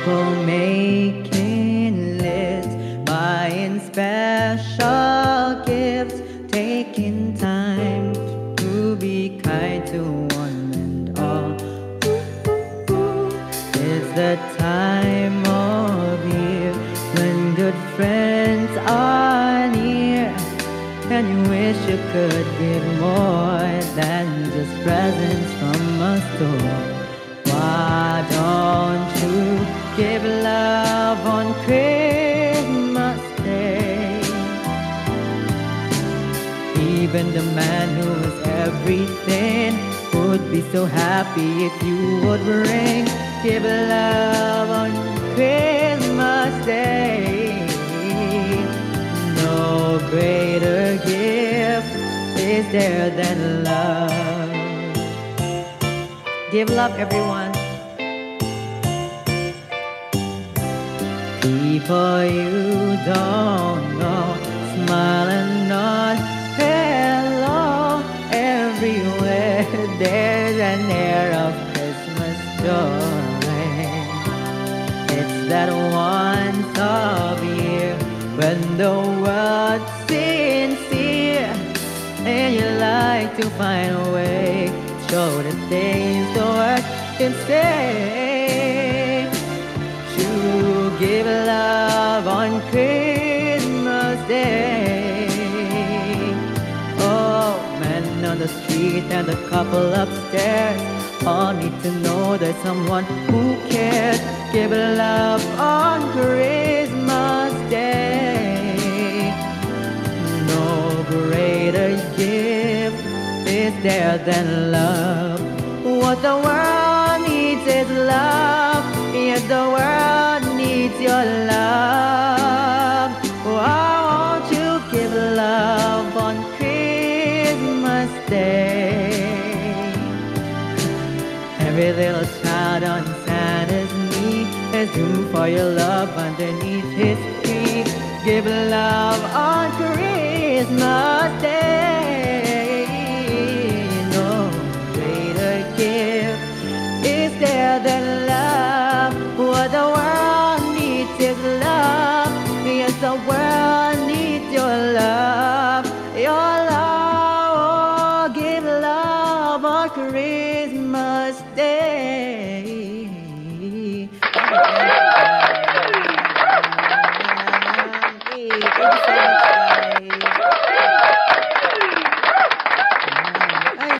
People making lists, buying special gifts, taking time to be kind to one and all. It's the time of year when good friends are near, and you wish you could give more than just presents from a store. Why don't you give love on Christmas Day? Even the man who is everything would be so happy if you would bring. Give love on Christmas Day. No greater gift is there than love. Give love, everyone. People you don't know, smile and nod, hello. Everywhere there's an air of Christmas joy. It's that once of year when the world's sincere, and you like to find a way to show that things don't work instead. To give love on Christmas Day. Oh, man on the street and a couple upstairs all need to know there's someone who cares. Give love on Christmas Day. No greater gift is there than love. What the world needs is love. Yes, the world needs your love. Why won't you give love on Christmas Day? Every little child on Santa's knee, there's room for your love underneath his tree. Give love on Christmas Day. No greater gift is there than love. What the world needs is love. Yes, the world needs your love. Your love, oh, give love on Christmas Day. Thank you so much.